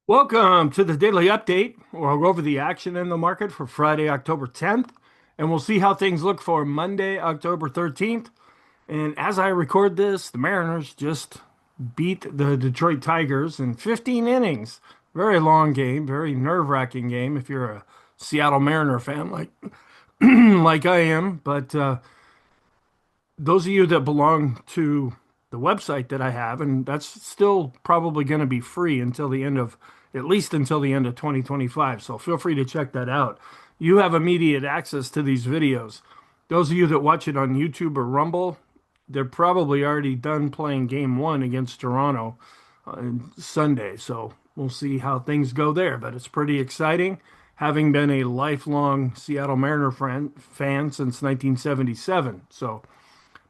Welcome to the daily update, where I'll go over the action in the market for Friday, October 10th, and we'll see how things look for Monday, October 13th. And as I record this, the Mariners just beat the Detroit Tigers in 15 innings. Very long game, very nerve-wracking game if you're a Seattle Mariner fan like like I am. But those of you that belong to the website that I have, and that's still probably going to be free until the end of, at least until the end of 2025. So feel free to check that out. You have immediate access to these videos. Those of you that watch it on YouTube or Rumble, they're probably already done playing game one against Toronto on Sunday. So we'll see how things go there. But it's pretty exciting, having been a lifelong Seattle Mariner fan since 1977.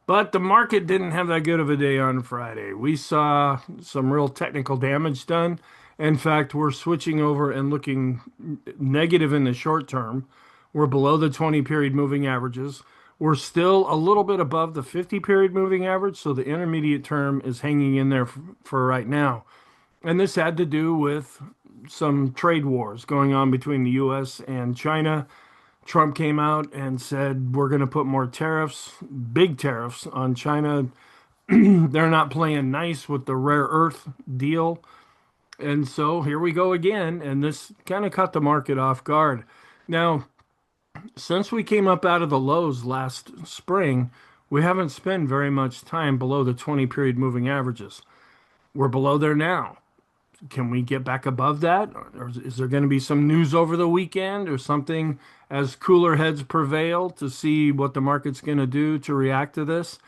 But the market didn't have that good of a day on Friday. We saw some real technical damage done. In fact, we're switching over and looking negative in the short term. We're below the 20 period moving averages. We're still a little bit above the 50 period moving average, so the intermediate term is hanging in there for right now. And this had to do with some trade wars going on between the U.S. and China. Trump came out and said, we're going to put more tariffs, big tariffs on China. They're not playing nice with the rare earth deal. And so here we go again. And this kind of caught the market off guard. Now, since we came up out of the lows last spring, we haven't spent very much time below the 20 period moving averages. We're below there now. Can we get back above that? Or is there going to be some news over the weekend or something as cooler heads prevail to see what the market's going to do to react to this?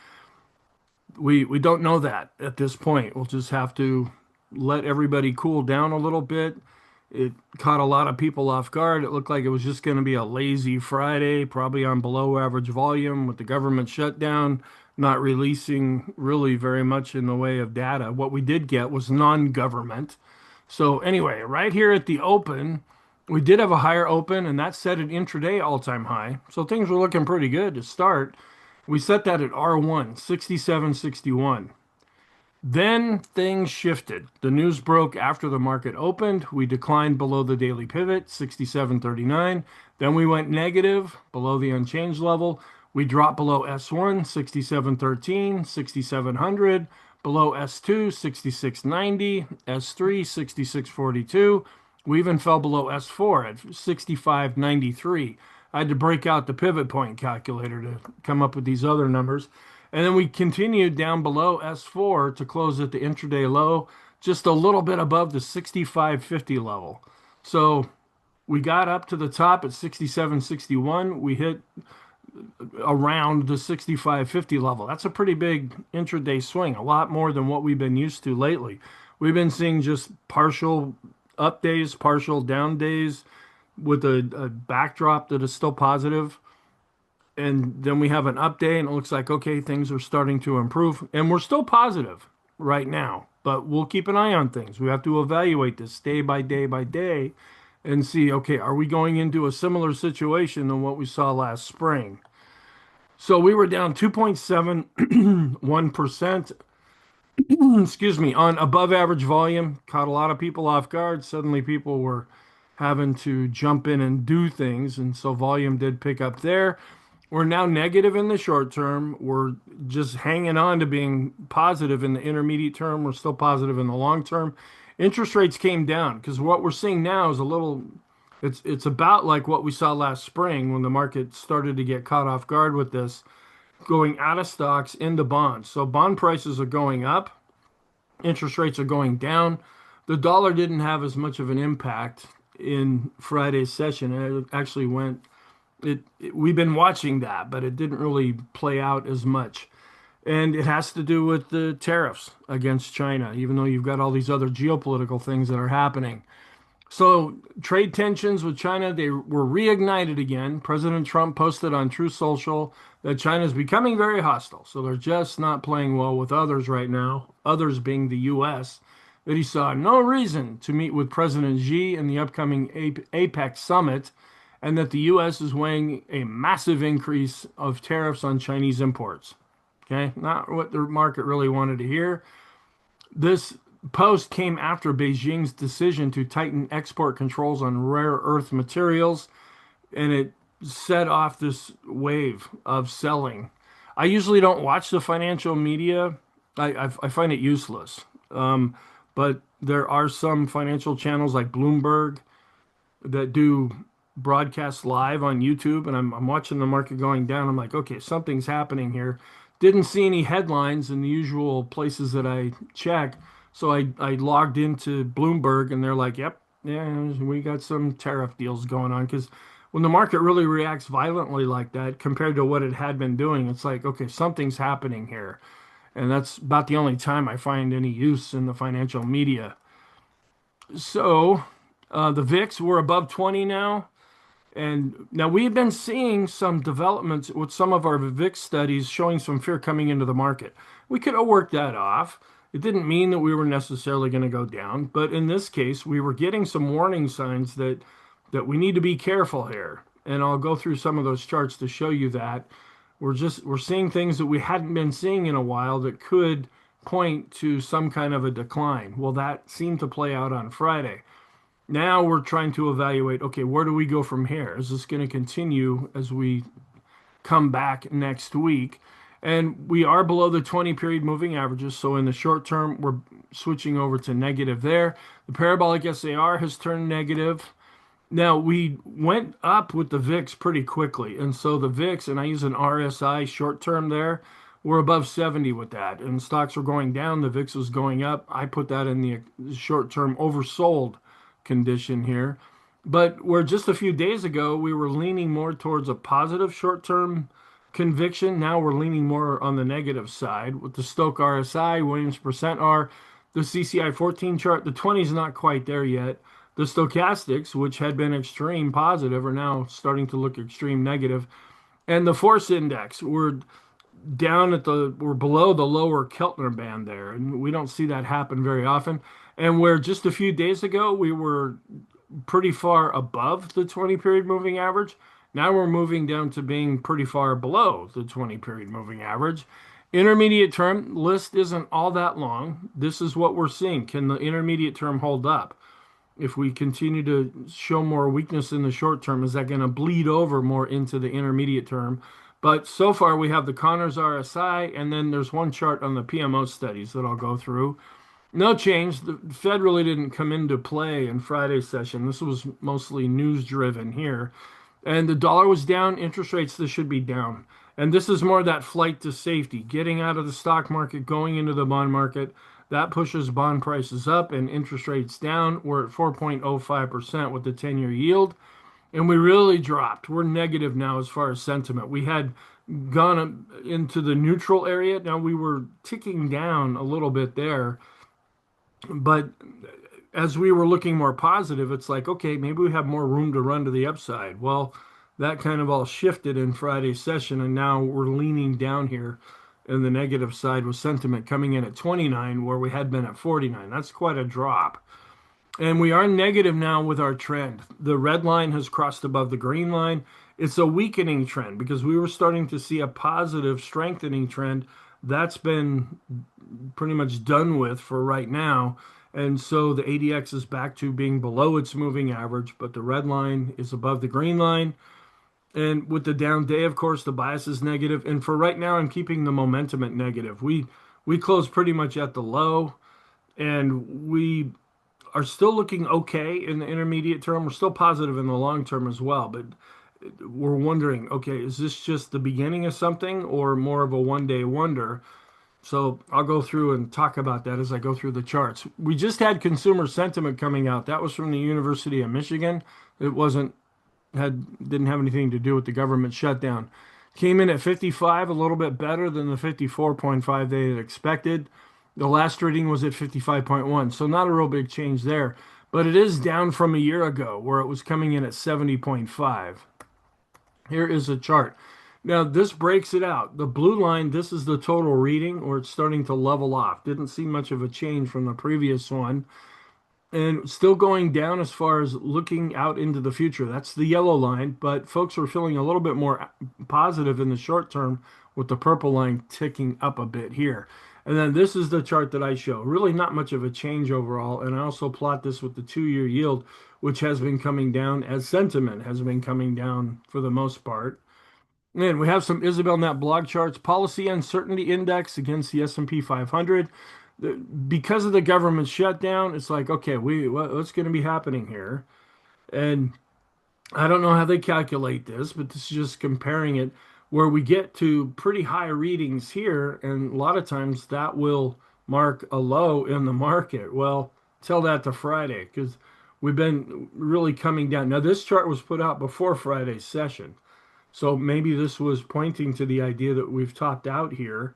We don't know that at this point. We'll just have to let everybody cool down a little bit. It caught a lot of people off guard. It looked like it was just going to be a lazy Friday, probably on below average volume with the government shutdown, not releasing really very much in the way of data. What we did get was non-government. So anyway, right here at the open, we did have a higher open, and that set an intraday all-time high. So things were looking pretty good to start. We set that at R1, 67.61. Then things shifted. The news broke after the market opened. We declined below the daily pivot, 67.39. Then we went negative below the unchanged level. We dropped below S1, 67.13, 6700, below S2, 66.90, S3, 66.42. We even fell below S4 at 65.93. I had to break out the pivot point calculator to come up with these other numbers. And then we continued down below S4 to close at the intraday low, just a little bit above the 65.50 level. So we got up to the top at 67.61. We hit around the 65.50 level. That's a pretty big intraday swing, a lot more than what we've been used to lately. We've been seeing just partial up days, partial down days with a backdrop that is still positive. And then we have an up day and it looks like, okay, things are starting to improve. And we're still positive right now, but we'll keep an eye on things. We have to evaluate this day by day by day and see, okay, are we going into a similar situation than what we saw last spring? So we were down 2.71%, excuse me, on above average volume. Caught a lot of people off guard. Suddenly people were having to jump in and do things. And so volume did pick up there. We're now negative in the short term. We're just hanging on to being positive in the intermediate term. We're still positive in the long term. Interest rates came down because what we're seeing now is a little, it's about like what we saw last spring when the market started to get caught off guard with this, going out of stocks into bonds. So bond prices are going up, interest rates are going down. The dollar didn't have as much of an impact in Friday's session. It actually went, we've been watching that, but it didn't really play out as much. And it has to do with the tariffs against China, even though you've got all these other geopolitical things that are happening. So trade tensions with China, they were reignited again. President Trump posted on Truth Social that China is becoming very hostile. So they're just not playing well with others right now, others being the U.S., that he saw no reason to meet with President Xi in the upcoming APEC summit, and that the U.S. is weighing a massive increase of tariffs on Chinese imports. Okay, not what the market really wanted to hear. This post came after Beijing's decision to tighten export controls on rare earth materials, and it set off this wave of selling. I usually don't watch the financial media. I find it useless. But there are some financial channels like Bloomberg that do broadcast live on YouTube, and I'm watching the market going down. I'm like, okay, something's happening here. Didn't see any headlines in the usual places that I check, so I logged into Bloomberg, and they're like, yep, yeah, we got some tariff deals going on. Because when the market really reacts violently like that compared to what it had been doing, it's like, okay, something's happening here. And that's about the only time I find any use in the financial media. So the VIX, we're above 20 now. And now we've been seeing some developments with some of our VIX studies showing some fear coming into the market. We could have worked that off. It didn't mean that we were necessarily going to go down, but in this case, we were getting some warning signs that we need to be careful here. And I'll go through some of those charts to show you that we're seeing things that we hadn't been seeing in a while that could point to some kind of a decline. Well, that seemed to play out on Friday. Now we're trying to evaluate, okay, where do we go from here? Is this going to continue as we come back next week? And we are below the 20 period moving averages. So in the short term, we're switching over to negative there. The parabolic SAR has turned negative. Now we went up with the VIX pretty quickly. And so the VIX, and I use an RSI short term there, we're above 70 with that. And stocks were going down, the VIX was going up. I put that in the short term oversold condition here. But where just a few days ago we were leaning more towards a positive short-term conviction, now we're leaning more on the negative side with the Stoke RSI, Williams percent R, the CCI 14 chart. The 20 is not quite there yet. The stochastics, which had been extreme positive, are now starting to look extreme negative. And the force index, we're below the lower Keltner band there, and we don't see that happen very often. And where just a few days ago we were pretty far above the 20 period moving average, now we're moving down to being pretty far below the 20 period moving average. Intermediate term list isn't all that long. This is what we're seeing. Can the intermediate term hold up? If we continue to show more weakness in the short term, is that going to bleed over more into the intermediate term? But so far, we have the Connors RSI, and then there's one chart on the PMO studies that I'll go through. No change. The Fed really didn't come into play in Friday's session. This was mostly news driven here. And the dollar was down. Interest rates, this should be down. And this is more that flight to safety, getting out of the stock market, going into the bond market. That pushes bond prices up and interest rates down. We're at 4.05% with the 10-year yield. And we really dropped. We're negative now as far as sentiment. We had gone into the neutral area. Now we were ticking down a little bit there. But as we were looking more positive, it's like, okay, maybe we have more room to run to the upside. Well, that kind of all shifted in Friday's session, and now we're leaning down here in the negative side with sentiment coming in at 29, where we had been at 49. That's quite a drop. And we are negative now with our trend. The red line has crossed above the green line. It's a weakening trend because we were starting to see a positive strengthening trend. That's been pretty much done with for right now. And so the ADX is back to being below its moving average, but the red line is above the green line. And with the down day, of course, the bias is negative. And for right now, I'm keeping the momentum at negative. We closed pretty much at the low, and we are still looking okay in the intermediate term. We're still positive in the long term as well, but we're wondering, okay, is this just the beginning of something or more of a one-day wonder? So I'll go through and talk about that as I go through the charts. We just had consumer sentiment coming out. That was from the University of Michigan. It didn't have anything to do with the government shutdown. Came in at 55, a little bit better than the 54.5 they had expected. The last reading was at 55.1, so not a real big change there. But it is down from a year ago where it was coming in at 70.5. Here is a chart. Now, this breaks it out. The blue line, this is the total reading, or it's starting to level off. Didn't see much of a change from the previous one. And still going down as far as looking out into the future. That's the yellow line, but folks are feeling a little bit more positive in the short term with the purple line ticking up a bit here. And then this is the chart that I show. Really not much of a change overall. And I also plot this with the 2-year yield, which has been coming down as sentiment has been coming down for the most part. And we have some Isabel Net blog charts, policy uncertainty index against the S&P 500. Because of the government shutdown, it's like, okay, what's going to be happening here? And I don't know how they calculate this, but this is just comparing it where we get to pretty high readings here, and a lot of times that will mark a low in the market. Well, tell that to Friday because we've been really coming down. Now, this chart was put out before Friday's session, so maybe this was pointing to the idea that we've topped out here,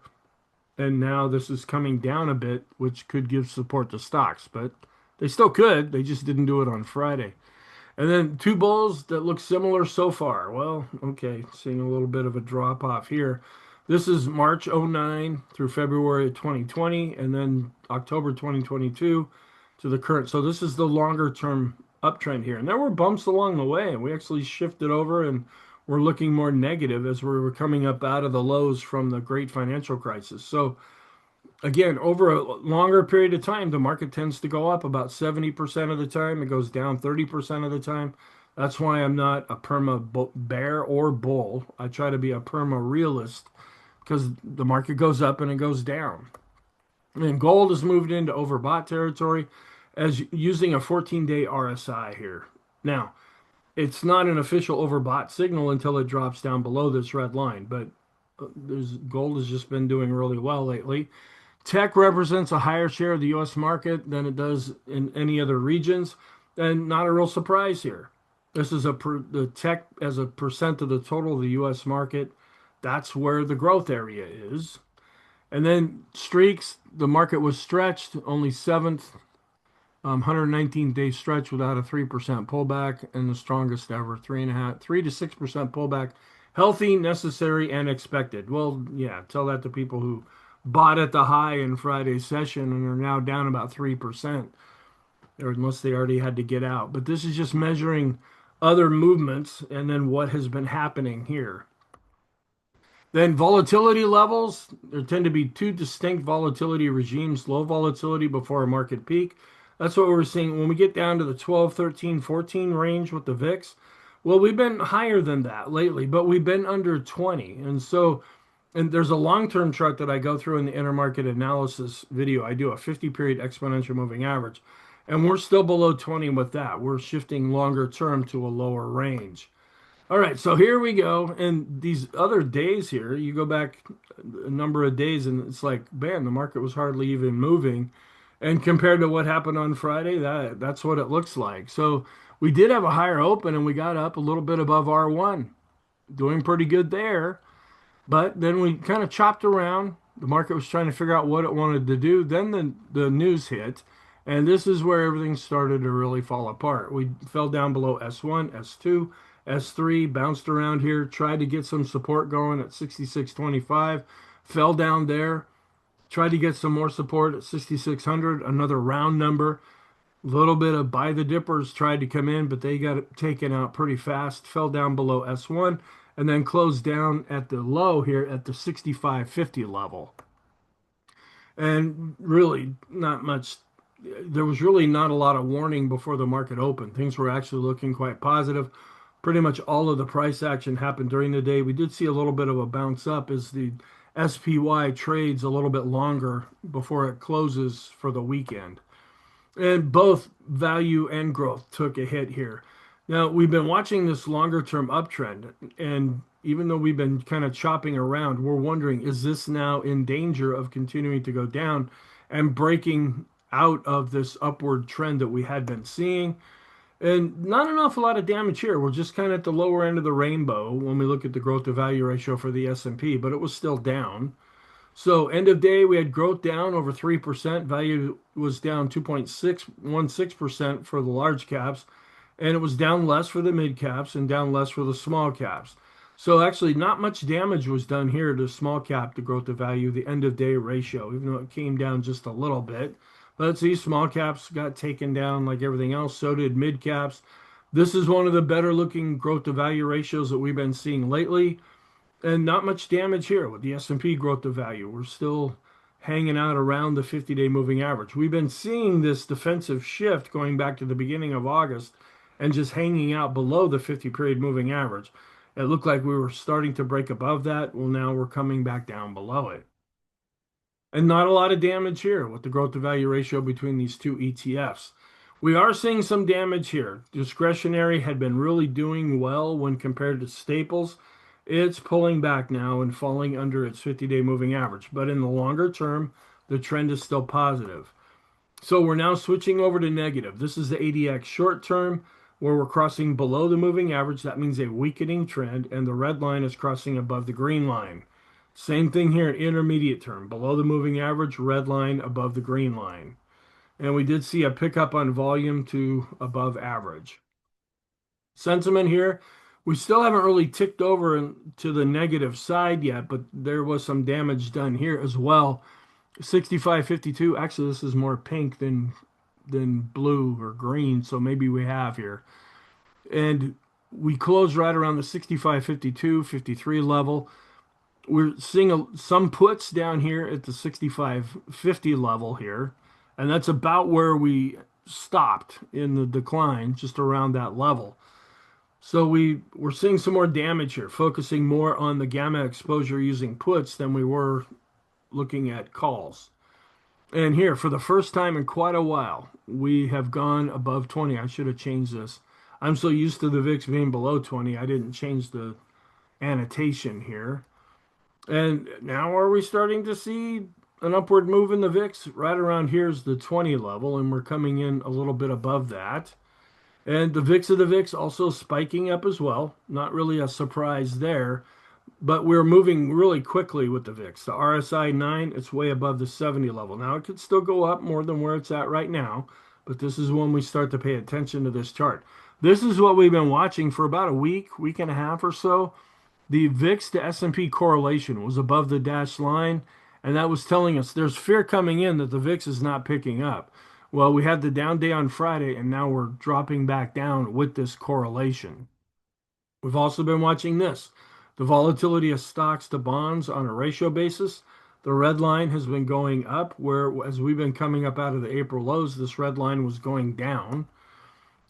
and now this is coming down a bit, which could give support to stocks, but they still could. They just didn't do it on Friday. And then two bulls that look similar so far. Well, okay, seeing a little bit of a drop off here. This is March '09 through February 2020, and then October 2022 to the current. So this is the longer term uptrend here. And there were bumps along the way, and we actually shifted over and we're looking more negative as we were coming up out of the lows from the great financial crisis. So again, over a longer period of time, the market tends to go up about 70% of the time. It goes down 30% of the time. That's why I'm not a perma bear or bull. I try to be a perma realist because the market goes up and it goes down. And gold has moved into overbought territory as using a 14-day RSI here. Now, it's not an official overbought signal until it drops down below this red line, but gold has just been doing really well lately. Tech represents a higher share of the U.S. market than it does in any other regions, and not a real surprise here. This is the tech as a percent of the total of the U.S. market. That's where the growth area is. And then streaks, the market was stretched, only seventh, 119-day stretch without a 3% pullback, and the strongest ever, 3 to 6% pullback. Healthy, necessary, and expected. Well, yeah, tell that to people who bought at the high in Friday's session and are now down about 3%, or unless they already had to get out. But this is just measuring other movements and then what has been happening here. Then volatility levels, there tend to be two distinct volatility regimes, low volatility before a market peak. That's what we're seeing when we get down to the 12, 13, 14 range with the VIX. Well, we've been higher than that lately, but we've been under 20. And there's a long-term chart that I go through in the intermarket analysis video. I do a 50-period exponential moving average, and we're still below 20 with that. We're shifting longer term to a lower range. All right, so here we go. And these other days here, you go back a number of days, and it's like, man, the market was hardly even moving. And compared to what happened on Friday, that's what it looks like. So we did have a higher open, and we got up a little bit above R1, doing pretty good there. But then we kind of chopped around. The market was trying to figure out what it wanted to do. Then the news hit, and this is where everything started to really fall apart. We fell down below S1, S2, S3, bounced around here, tried to get some support going at 66.25, fell down there, tried to get some more support at 6,600, another round number. A little bit of buy the dippers tried to come in, but they got taken out pretty fast, fell down below S1, and then closed down at the low here at the 65.50 level. And really not much, there was really not a lot of warning before the market opened. Things were actually looking quite positive. Pretty much all of the price action happened during the day. We did see a little bit of a bounce up as the SPY trades a little bit longer before it closes for the weekend. And both value and growth took a hit here. Now, we've been watching this longer term uptrend, and even though we've been kind of chopping around, we're wondering, is this now in danger of continuing to go down and breaking out of this upward trend that we had been seeing? And not an awful lot of damage here. We're just kind of at the lower end of the rainbow when we look at the growth to value ratio for the S&P, but it was still down. So end of day, we had growth down over 3%. Value was down 2.616% for the large caps, and it was down less for the mid caps and down less for the small caps. So actually, not much damage was done here to small cap to growth to value, the end of day ratio, even though it came down just a little bit. Let's see, small caps got taken down like everything else. So did mid caps. This is one of the better looking growth to value ratios that we've been seeing lately. And not much damage here with the S&P growth to value. We're still hanging out around the 50-day moving average. We've been seeing this defensive shift going back to the beginning of August and just hanging out below the 50 period moving average. It looked like we were starting to break above that. Well, now we're coming back down below it. And not a lot of damage here with the growth to value ratio between these two ETFs. We are seeing some damage here. Discretionary had been really doing well when compared to staples. It's pulling back now and falling under its 50-day moving average. But in the longer term, the trend is still positive. So we're now switching over to negative. This is the ADX short term where we're crossing below the moving average. That means a weakening trend, and the red line is crossing above the green line. Same thing here in intermediate term, below the moving average, red line above the green line. And we did see a pickup on volume to above average. Sentiment here, we still haven't really ticked over to the negative side yet, but there was some damage done here as well. 65.52, actually this is more pink than blue or green, so maybe we have here. And we closed right around the 65.52, 53 level. We're seeing some puts down here at the 65.50 level here, and that's about where we stopped in the decline, just around that level. So we're seeing some more damage here, focusing more on the gamma exposure using puts than we were looking at calls. And here, for the first time in quite a while, we have gone above 20. I should have changed this. I'm so used to the VIX being below 20, I didn't change the annotation here. And now are we starting to see an upward move in the VIX? Right around here is the 20 level, and we're coming in a little bit above that. And the VIX of the VIX also spiking up as well. Not really a surprise there, but we're moving really quickly with the VIX. The RSI 9, it's way above the 70 level. Now, it could still go up more than where it's at right now, but this is when we start to pay attention to this chart. This is what we've been watching for about a week and a half or so. The VIX to S&P correlation was above the dashed line, and that was telling us there's fear coming in that the VIX is not picking up. Well, we had the down day on Friday, and now we're dropping back down with this correlation. We've also been watching this, the volatility of stocks to bonds on a ratio basis. The red line has been going up, where as we've been coming up out of the April lows, this red line was going down.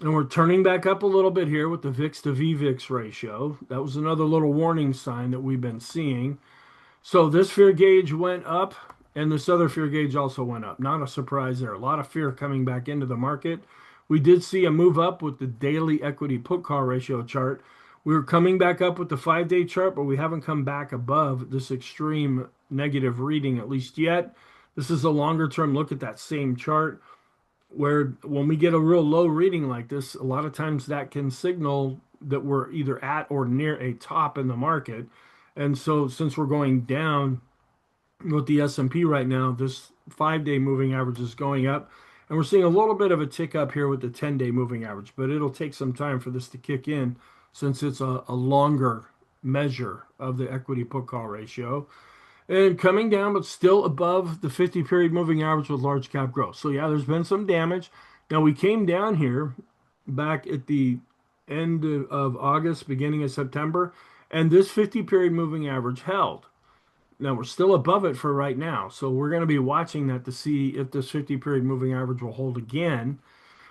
And we're turning back up a little bit here with the VIX to VVIX ratio. That was another little warning sign that we've been seeing. So this fear gauge went up, and this other fear gauge also went up. Not a surprise there. A lot of fear coming back into the market. We did see a move up with the daily equity put call ratio chart. We were coming back up with the 5-day chart, but we haven't come back above this extreme negative reading at least yet. This is a longer term look at that same chart, where when we get a real low reading like this, a lot of times that can signal that we're either at or near a top in the market. And so since we're going down with the S&P right now, this 5-day moving average is going up. And we're seeing a little bit of a tick up here with the 10-day moving average, but it'll take some time for this to kick in since it's a longer measure of the equity put call ratio. And coming down, but still above the 50 period moving average with large cap growth. So yeah, there's been some damage. Now we came down here back at the end of August, beginning of September, and this 50 period moving average held. Now we're still above it for right now. So we're going to be watching that to see if this 50 period moving average will hold again.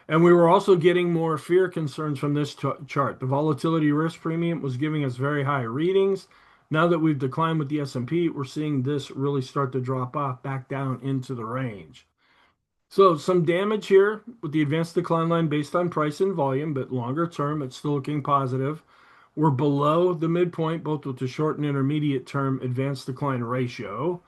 And we were also getting more fear concerns from this chart. The volatility risk premium was giving us very high readings. Now that we've declined with the S&P, we're seeing this really start to drop off back down into the range. So some damage here with the advanced decline line based on price and volume, but longer term, it's still looking positive. We're below the midpoint, both with the short and intermediate term advanced decline ratio.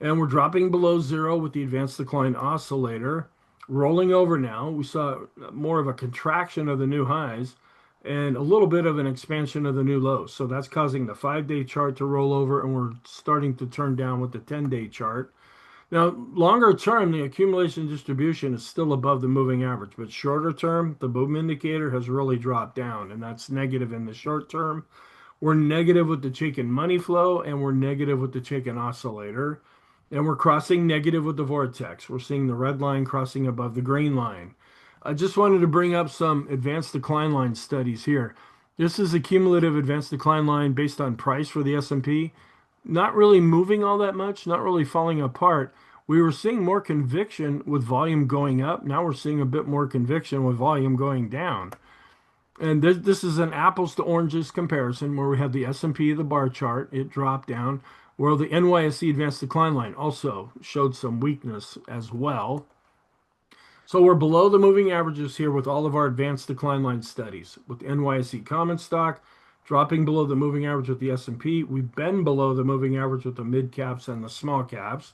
And we're dropping below zero with the advanced decline oscillator. Rolling over now, we saw more of a contraction of the new highs and a little bit of an expansion of the new lows. So that's causing the 5-day chart to roll over, and we're starting to turn down with the 10-day chart. Now, longer term, the accumulation distribution is still above the moving average, but shorter term, the boom indicator has really dropped down, and that's negative in the short term. We're negative with the Chaikin money flow, and we're negative with the Chaikin oscillator, and we're crossing negative with the vortex. We're seeing the red line crossing above the green line. I just wanted to bring up some advanced decline line studies here. This is a cumulative advanced decline line based on price for the S&P. Not really moving all that much, not really falling apart. We were seeing more conviction with volume going up. Now we're seeing a bit more conviction with volume going down. And this is an apples to oranges comparison where we have the S&P, the bar chart, it dropped down, where the NYSE advanced decline line also showed some weakness as well. So we're below the moving averages here with all of our advanced decline line studies. With the NYSE common stock dropping below the moving average with the S&P, we've been below the moving average with the mid caps and the small caps.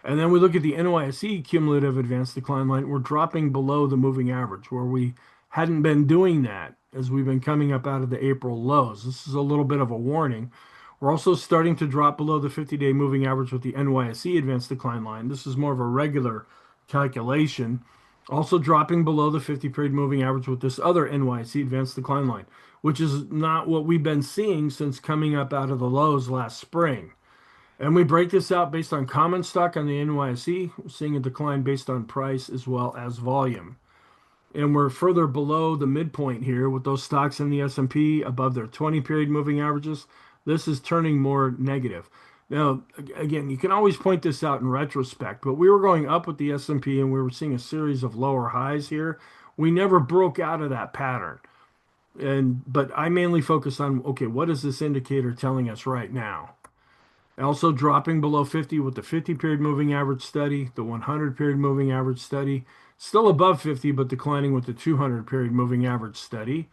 And then we look at the NYSE cumulative advanced decline line, we're dropping below the moving average where we hadn't been doing that as we've been coming up out of the April lows. This is a little bit of a warning. We're also starting to drop below the 50-day moving average with the NYSE advanced decline line. This is more of a regular calculation. Also dropping below the 50-period moving average with this other NYSE advanced decline line, which is not what we've been seeing since coming up out of the lows last spring. And we break this out based on common stock on the NYSE, seeing a decline based on price as well as volume. And we're further below the midpoint here with those stocks in the S&P above their 20-period moving averages. This is turning more negative. Now, again, you can always point this out in retrospect, but we were going up with the S&P and we were seeing a series of lower highs here. We never broke out of that pattern. But I mainly focus on, okay, what is this indicator telling us right now? Also dropping below 50 with the 50-period moving average study, the 100-period moving average study, still above 50 but declining with the 200-period moving average study.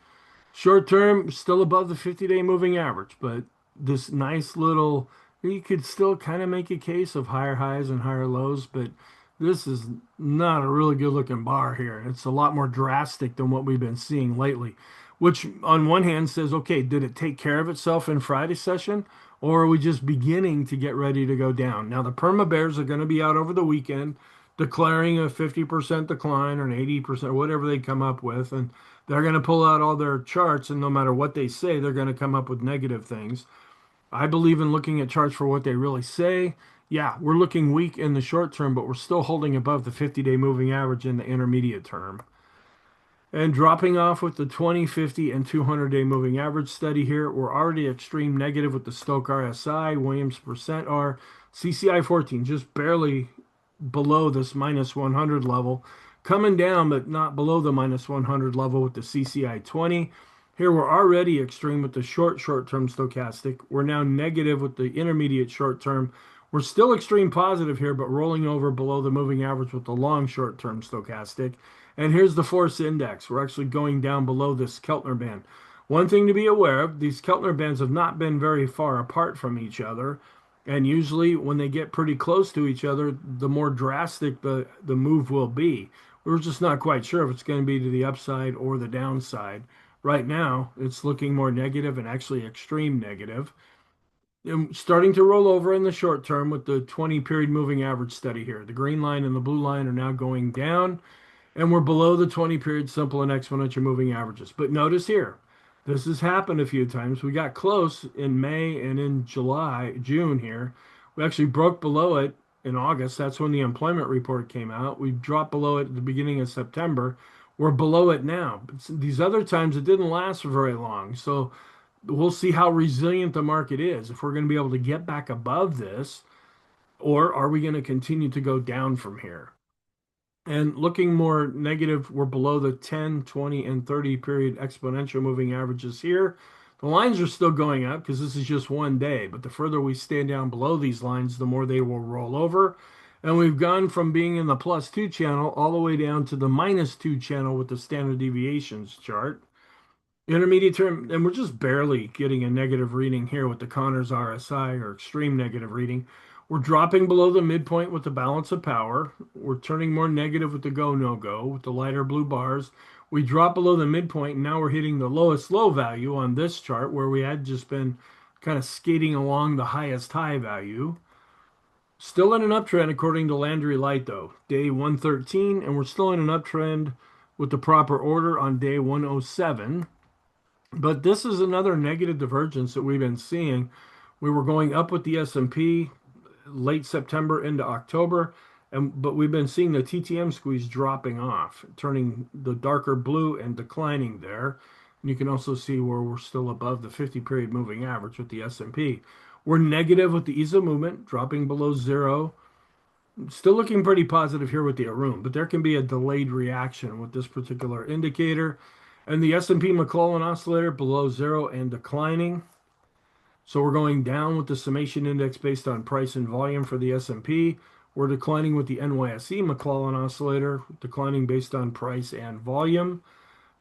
Short term, still above the 50-day moving average, but this nice little, you could still kind of make a case of higher highs and higher lows, but this is not a really good looking bar here. It's a lot more drastic than what we've been seeing lately, which on one hand says, okay, did it take care of itself in Friday's session? Or are we just beginning to get ready to go down? Now, the perma bears are going to be out over the weekend declaring a 50% decline or an 80%, whatever they come up with. And they're going to pull out all their charts. And no matter what they say, they're going to come up with negative things. I believe in looking at charts for what they really say. Yeah, we're looking weak in the short term, but we're still holding above the 50-day moving average in the intermediate term. And dropping off with the 20, 50, and 200-day moving average study here, we're already extreme negative with the Stochk RSI, Williams percent R, CCI 14, just barely below this minus 100 level, coming down, but not below the minus 100 level with the CCI 20. Here we're already extreme with the short-term stochastic. We're now negative with the intermediate short term. We're still extreme positive here, but rolling over below the moving average with the long short-term stochastic. And here's the force index. We're actually going down below this Keltner band. One thing to be aware of, these Keltner bands have not been very far apart from each other. And usually when they get pretty close to each other, the more drastic the move will be. We're just not quite sure if it's going to be to the upside or the downside. Right now, it's looking more negative and actually extreme negative. And starting to roll over in the short term with the 20-period moving average study here. The green line and the blue line are now going down, and we're below the 20-period simple and exponential moving averages. But notice here, this has happened a few times. We got close in May and in June here. We actually broke below it in August. That's when the employment report came out. We dropped below it at the beginning of September. We're below it now. But these other times, it didn't last for very long. So we'll see how resilient the market is. If we're going to be able to get back above this, or are we going to continue to go down from here? And looking more negative, we're below the 10, 20, and 30 period exponential moving averages here. The lines are still going up because this is just one day, but the further we stand down below these lines, the more they will roll over. And we've gone from being in the +2 channel all the way down to the -2 channel with the standard deviations chart. Intermediate term, and we're just barely getting a negative reading here with the Connors RSI or extreme negative reading. We're dropping below the midpoint with the balance of power. We're turning more negative with the go, no go with the lighter blue bars. We drop below the midpoint, and now we're hitting the lowest low value on this chart where we had just been kind of skating along the highest high value. Still in an uptrend according to Landry Light, though. Day 113, and we're still in an uptrend with the proper order on day 107. But this is another negative divergence that we've been seeing. We were going up with the S&P late September into October, but we've been seeing the TTM squeeze dropping off, turning the darker blue and declining there. And you can also see where we're still above the 50-period moving average with the S&P. We're negative with the ease of movement, dropping below zero. Still looking pretty positive here with the Arun, but there can be a delayed reaction with this particular indicator. And the S&P McClellan oscillator below zero and declining. So we're going down with the summation index based on price and volume for the S&P. We're declining with the NYSE McClellan oscillator, declining based on price and volume.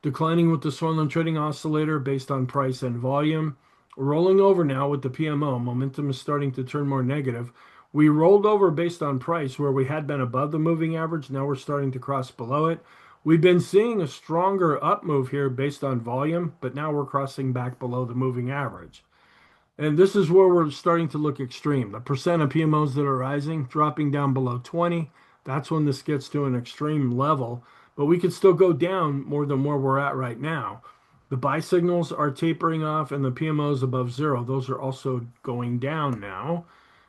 Declining with the Switzerland Trading Oscillator based on price and volume. Rolling over now with the PMO. Momentum is starting to turn more negative. We rolled over based on price where we had been above the moving average. Now we're starting to cross below it. We've been seeing a stronger up move here based on volume, but now we're crossing back below the moving average. And this is where we're starting to look extreme. The percent of PMOs that are rising, dropping down below 20. That's when this gets to an extreme level. But we could still go down more than where we're at right now. The buy signals are tapering off and the PMOs above zero. Those are also going down now.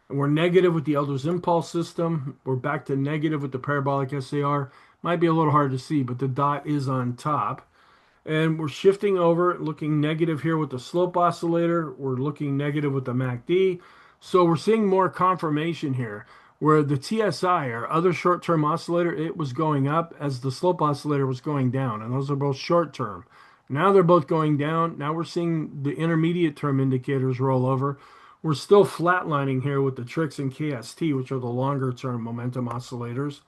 And we're negative with the Elder's Impulse system. We're back to negative with the parabolic SAR. Might be a little hard to see, but the dot is on top. And we're shifting over, looking negative here with the slope oscillator. We're looking negative with the MACD. So we're seeing more confirmation here where the TSI, or other short-term oscillator, it was going up as the slope oscillator was going down. And those are both short-term. Now they're both going down. Now we're seeing the intermediate term indicators roll over. We're still flatlining here with the TRIX and KST, which are the longer-term momentum oscillators.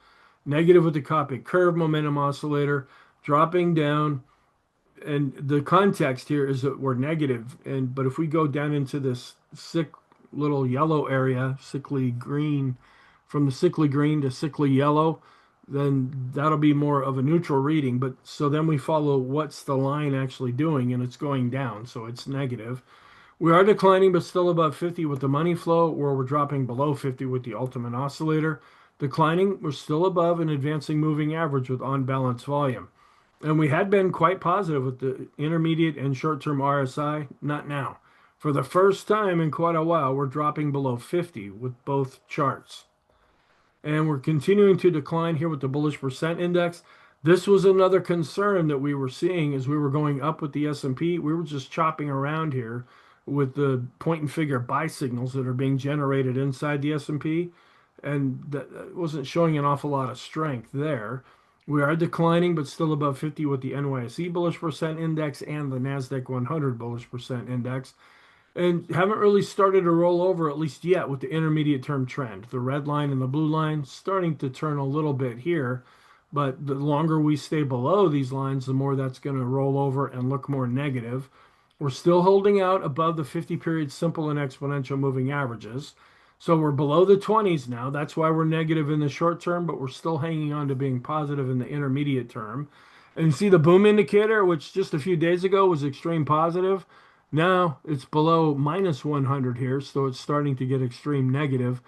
Negative with the Copic curve momentum oscillator, dropping down. And the context here is that we're negative, and but if we go down into this sick little yellow area, sickly green, from the sickly green to sickly yellow, then that'll be more of a neutral reading. But so then we follow what's the line actually doing, and it's going down, so it's negative. We are declining, but still above 50 with the money flow, where we're dropping below 50 with the ultimate oscillator. Declining, we're still above an advancing moving average with on balance volume. And we had been quite positive with the intermediate and short-term RSI, not now. For the first time in quite a while, we're dropping below 50 with both charts. And we're continuing to decline here with the bullish percent index. This was another concern that we were seeing as we were going up with the S&P. We were just chopping around here with the point and figure buy signals that are being generated inside the S&P, and that wasn't showing an awful lot of strength there. We are declining, but still above 50 with the NYSE bullish percent index and the NASDAQ 100 bullish percent index. And haven't really started to roll over, at least yet, with the intermediate term trend. The red line and the blue line starting to turn a little bit here. But the longer we stay below these lines, the more that's going to roll over and look more negative. We're still holding out above the 50-period simple and exponential moving averages. So we're below the 20s now. That's why we're negative in the short term, but we're still hanging on to being positive in the intermediate term. And you see the boom indicator, which just a few days ago was extreme positive. Now it's below minus 100 here, so it's starting to get extreme negative.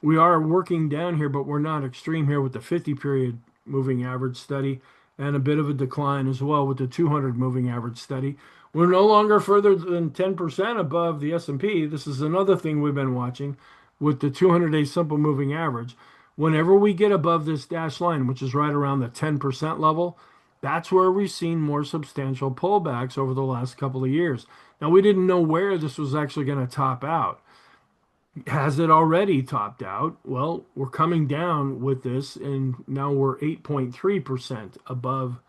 We are working down here, but we're not extreme here with the 50-period moving average study, and a bit of a decline as well with the 200 moving average study. We're no longer further than 10% above the S&P. This is another thing we've been watching with the 200-day simple moving average. Whenever we get above this dashed line, which is right around the 10% level, that's where we've seen more substantial pullbacks over the last couple of years. Now, we didn't know where this was actually going to top out. Has it already topped out? Well, we're coming down with this, and now we're 8.3% above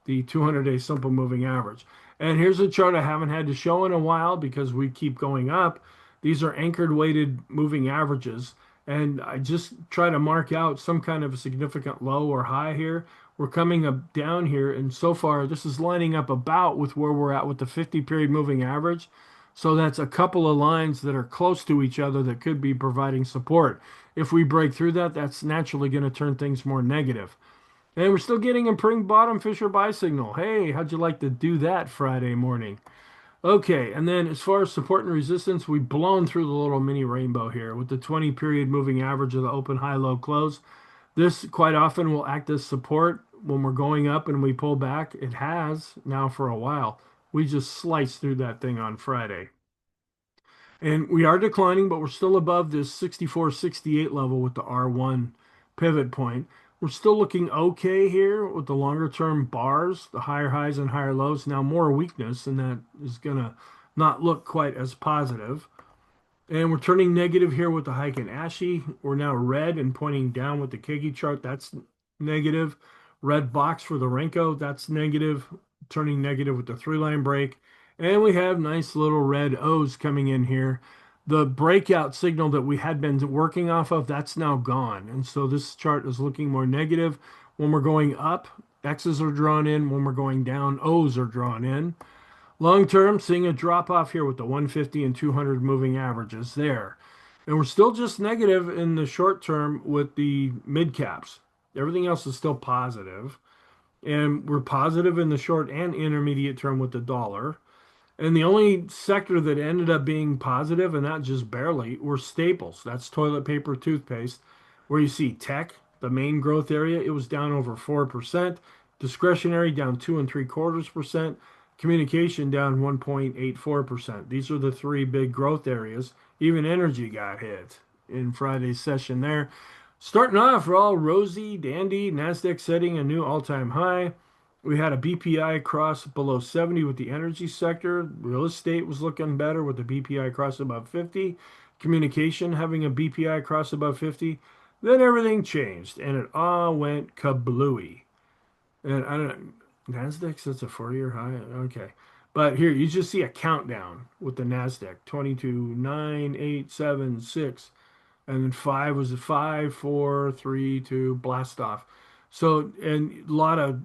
the 200-day simple moving average. And here's a chart I haven't had to show in a while because we keep going up. These are anchored weighted moving averages, and I just try to mark out some kind of a significant low or high here. We're coming up down here, and so far this is lining up about with where we're at with the 50-period moving average. So that's a couple of lines that are close to each other that could be providing support. If we break through that, that's naturally going to turn things more negative. And we're still getting a pring bottom Fisher buy signal. Hey, how'd you like to do that Friday morning? Okay, and then as far as support and resistance, we've blown through the little mini rainbow here with the 20-period moving average of the open, high, low, close. This quite often will act as support when we're going up and we pull back. It has now for a while. We just sliced through that thing on Friday. And we are declining, but we're still above this 64, 68 level with the R1 pivot point. We're still looking okay here with the longer term bars, the higher highs and higher lows. Now more weakness, and that is going to not look quite as positive. And we're turning negative here with the hike in Ashi. We're now red and pointing down with the Kegi chart. That's negative. Red box for the Renko. That's negative. Turning negative with the three-line break. And we have nice little red O's coming in here. The breakout signal that we had been working off of, that's now gone. And so this chart is looking more negative. When we're going up, X's are drawn in. When we're going down, O's are drawn in. Long term, seeing a drop off here with the 150 and 200 moving averages there. And we're still just negative in the short term with the mid caps. Everything else is still positive. And we're positive in the short and intermediate term with the dollar. And the only sector that ended up being positive, and not just barely, were staples. That's toilet paper, toothpaste, where you see tech, the main growth area, it was down over 4%. Discretionary down 2.75%. Communication down 1.84%. These are the three big growth areas. Even energy got hit in Friday's session there. Starting off, we're all rosy, dandy. NASDAQ setting a new all-time high. We had a BPI cross below 70 with the energy sector. Real estate was looking better with the BPI cross above 50. Communication having a BPI cross above 50. Then everything changed and it all went kablooey. And I don't know, NASDAQ sets a 4-year high. Okay. But here you just see a countdown with the NASDAQ 22, 9, 8, 7, 6. And then 5 was a 5, 4, 3, 2, blast off. So, and a lot of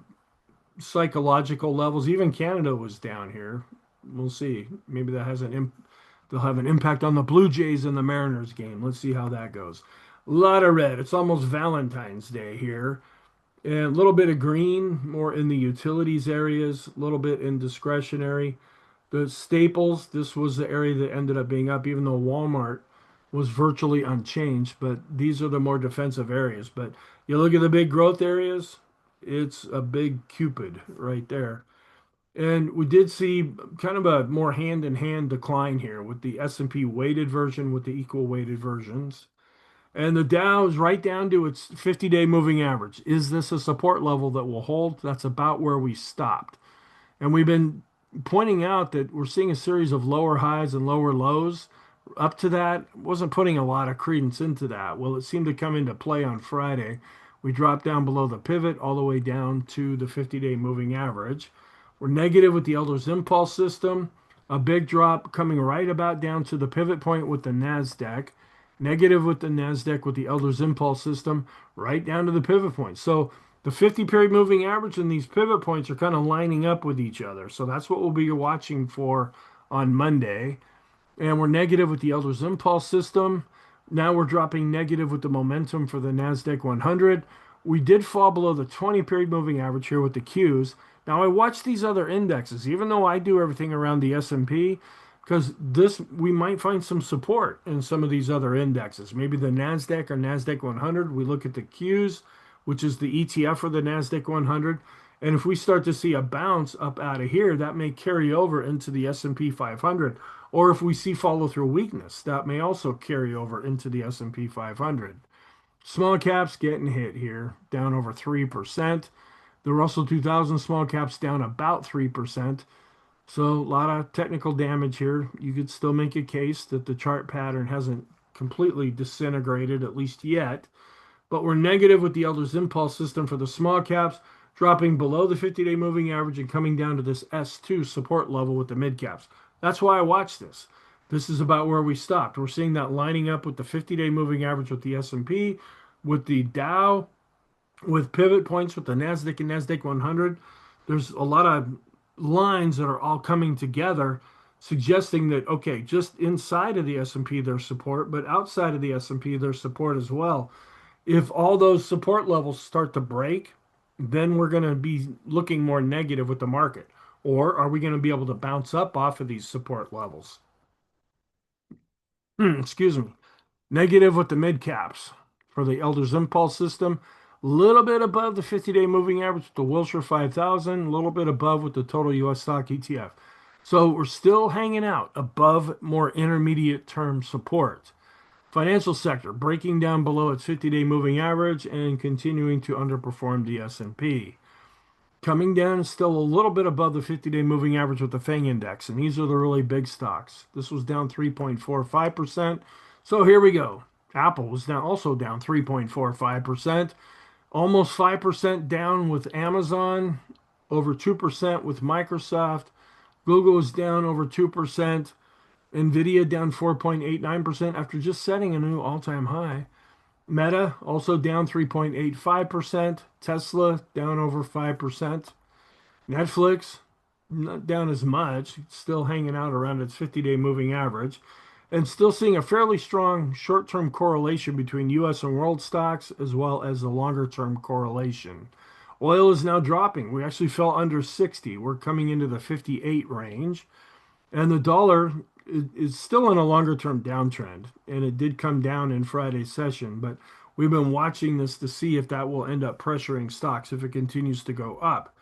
psychological levels. Even Canada was down here. We'll see. Maybe that has they'll have an impact on the Blue Jays and the Mariners game. Let's see how that goes. A lot of red. It's almost Valentine's Day here. And a little bit of green, more in the utilities areas, a little bit in discretionary. The staples, this was the area that ended up being up, even though Walmart was virtually unchanged. But these are the more defensive areas. But you look at the big growth areas, it's a big Cupid right there. And we did see kind of a more hand-in-hand decline here with the S&P weighted version with the equal weighted versions. And the Dow is right down to its 50-day moving average. Is this a support level that will hold? That's about where we stopped. And we've been pointing out that we're seeing a series of lower highs and lower lows. Up to that, wasn't putting a lot of credence into that. Well, it seemed to come into play on Friday. We dropped down below the pivot all the way down to the 50-day moving average. We're negative with the Elder's Impulse system. A big drop coming right about down to the pivot point with the NASDAQ. Negative with the NASDAQ with the Elder's Impulse system, right down to the pivot point. So the 50 period moving average and these pivot points are kind of lining up with each other. So that's what we'll be watching for on Monday. And we're negative with the Elder's Impulse system. Now we're dropping negative with the momentum for the NASDAQ 100. We did fall below the 20 period moving average here with the Qs. Now I watch these other indexes, even though I do everything around the S&P, because this we might find some support in some of these other indexes. Maybe the NASDAQ or NASDAQ 100. We look at the Qs, which is the ETF for the NASDAQ 100. And if we start to see a bounce up out of here, that may carry over into the S&P 500. Or if we see follow through weakness, that may also carry over into the S&P 500. Small caps getting hit here, down over 3%. The Russell 2000 small caps down about 3%. So a lot of technical damage here. You could still make a case that the chart pattern hasn't completely disintegrated, at least yet. But we're negative with the Elder's Impulse system for the small caps, dropping below the 50-day moving average and coming down to this S2 support level with the mid caps. That's why I watch this. This is about where we stopped. We're seeing that lining up with the 50-day moving average with the S&P, with the Dow, with pivot points with the NASDAQ and NASDAQ 100. There's a lot of lines that are all coming together suggesting that, okay, just inside of the S&P there's support, but outside of the S&P there's support as well. If all those support levels start to break, then we're going to be looking more negative with the market. Or are we going to be able to bounce up off of these support levels? Excuse me. Negative with the mid caps for the Elder's Impulse system. A little bit above the 50-day moving average with the Wilshire 5000, a little bit above with the total U.S. stock ETF. So we're still hanging out above more intermediate term support. Financial sector breaking down below its 50-day moving average and continuing to underperform the S&P. Coming down still a little bit above the 50-day moving average with the FANG index, and these are the really big stocks. This was down 3.45%. So here we go. Apple was down also down 3.45%, almost 5% down with Amazon, over 2% with Microsoft. Google was down over 2%. Nvidia down 4.89% after just setting a new all-time high. Meta also down 3.85%. Tesla down over 5%. Netflix not down as much, still hanging out around its 50-day moving average, and still seeing a fairly strong short-term correlation between U.S. and world stocks as well as the longer-term correlation. Oil is now dropping. We actually fell under 60. We're coming into the 58 range. And the dollar is still in a longer term downtrend, and it did come down in Friday's session, but we've been watching this to see if that will end up pressuring stocks if it continues to go up.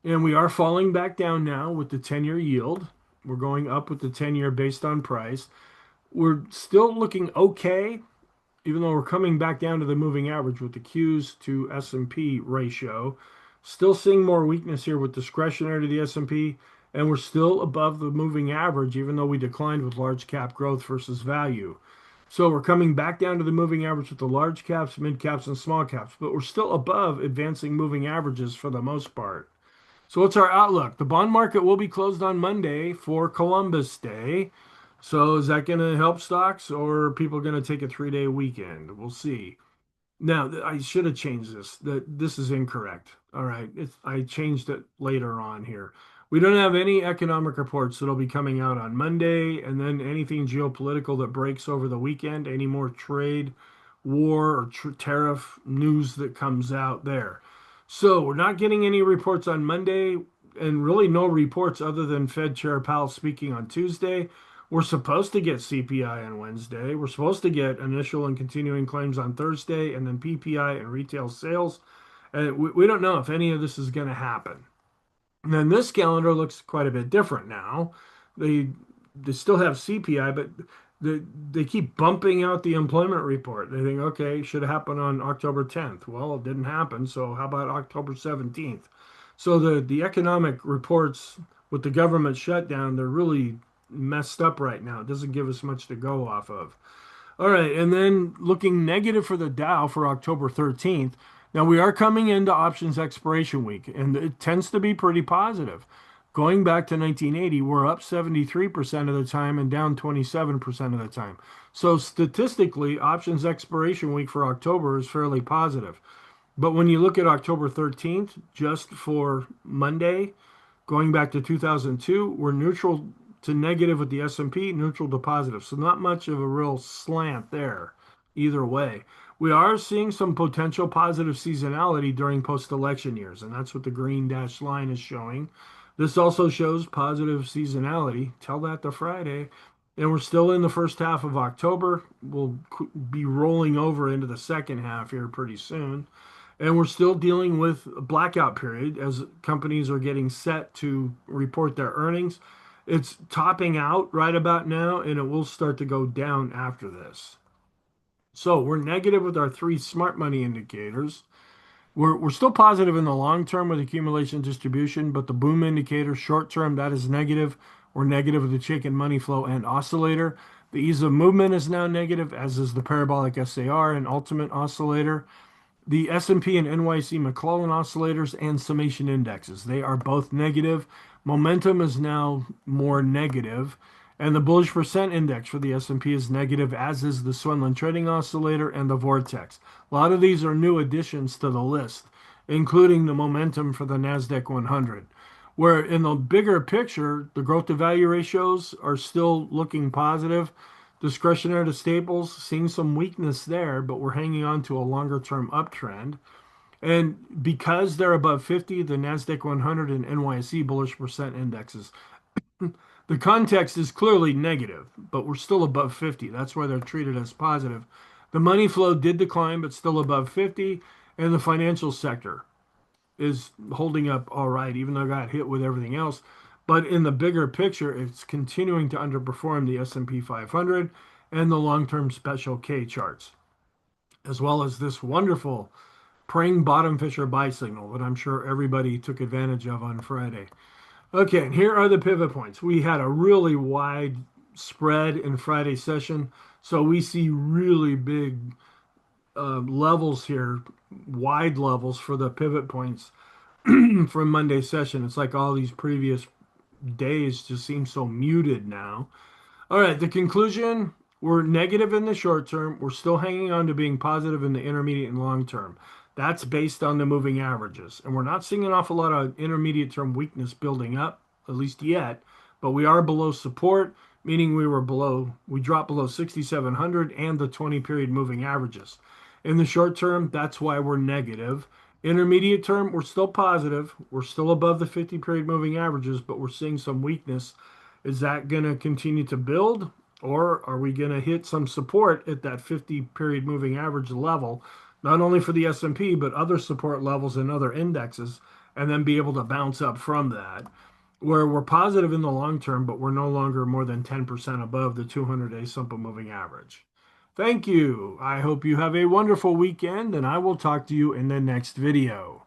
And we are falling back down now with the 10-year yield. We're going up with the 10-year based on price. We're still looking okay, even though we're coming back down to the moving average with the Qs to S&P ratio. Still seeing more weakness here with discretionary to the S&P, and we're still above the moving average, even though we declined with large cap growth versus value. So we're coming back down to the moving average with the large caps, mid caps, and small caps, but we're still above advancing moving averages for the most part. So what's our outlook? The bond market will be closed on Monday for Columbus Day. So is that going to help stocks, or are people going to take a 3-day weekend? We'll see. Now, I should have changed this. This is incorrect. All right. I changed it later on here. We don't have any economic reports that'll be coming out on Monday, and then anything geopolitical that breaks over the weekend, any more trade, war, or tariff news that comes out there. So we're not getting any reports on Monday, and really no reports other than Fed Chair Powell speaking on Tuesday. We're supposed to get CPI on Wednesday. We're supposed to get initial and continuing claims on Thursday, and then PPI and retail sales. And we don't know if any of this is going to happen. And then this calendar looks quite a bit different now. They they still have CPI, but they keep bumping out the employment report. They think, okay, should have happened on October 10th. Well, it didn't happen. So how about October 17th? So the economic reports with the government shutdown, they're really messed up right now. It doesn't give us much to go off of. All right, and then looking negative for the Dow for October 13th. Now we are coming into options expiration week, and it tends to be pretty positive. Going back to 1980, we're up 73% of the time and down 27% of the time. So statistically, options expiration week for October is fairly positive. But when you look at October 13th, just for Monday, going back to 2002, we're neutral to negative with the S&P, neutral to positive. So not much of a real slant there either way. We are seeing some potential positive seasonality during post-election years, and that's what the green dashed line is showing. This also shows positive seasonality. Tell that to Friday. And we're still in the first half of October. We'll be rolling over into the second half here pretty soon. And we're still dealing with a blackout period as companies are getting set to report their earnings. It's topping out right about now, and it will start to go down after this. So we're negative with our three smart money indicators. We're still positive in the long term with accumulation distribution, but the boom indicator short term, that is negative. We're negative with the chicken money flow and oscillator. The ease of movement is now negative, as is the parabolic SAR and ultimate oscillator. The S&P and NYC McClellan oscillators and summation indexes, they are both negative. Momentum is now more negative, and the bullish percent index for the S&P is negative, as is the Swinland trading oscillator and the vortex. A lot of these are new additions to the list, including the momentum for the Nasdaq 100. Where in the bigger picture, the growth to value ratios are still looking positive. Discretionary to staples, seeing some weakness there, but we're hanging on to a longer term uptrend. And because they're above 50, the NASDAQ 100 and NYSE bullish percent indexes, the context is clearly negative, but we're still above 50. That's why they're treated as positive. The money flow did decline, but still above 50. And the financial sector is holding up all right, even though it got hit with everything else. But in the bigger picture, it's continuing to underperform the S&P 500 and the long-term special K charts, as well as this wonderful praying bottom fisher buy signal that I'm sure everybody took advantage of on Friday. Okay, and here are the pivot points. We had a really wide spread in Friday's session, so we see really big levels here, wide levels for the pivot points from Monday's session. It's like all these previous days just seem so muted now. All right, the conclusion, we're negative in the short term. We're still hanging on to being positive in the intermediate and long term. That's based on the moving averages. And we're not seeing an awful lot of intermediate term weakness building up, at least yet, but we are below support, meaning we dropped below 6,700 and the 20 period moving averages. In the short term, that's why we're negative. Intermediate term, we're still positive. We're still above the 50 period moving averages, but we're seeing some weakness. Is that going to continue to build, or are we going to hit some support at that 50 period moving average level, not only for the S&P, but other support levels in other indexes, and then be able to bounce up from that, where we're positive in the long term, but we're no longer more than 10% above the 200-day simple moving average. Thank you. I hope you have a wonderful weekend, and I will talk to you in the next video.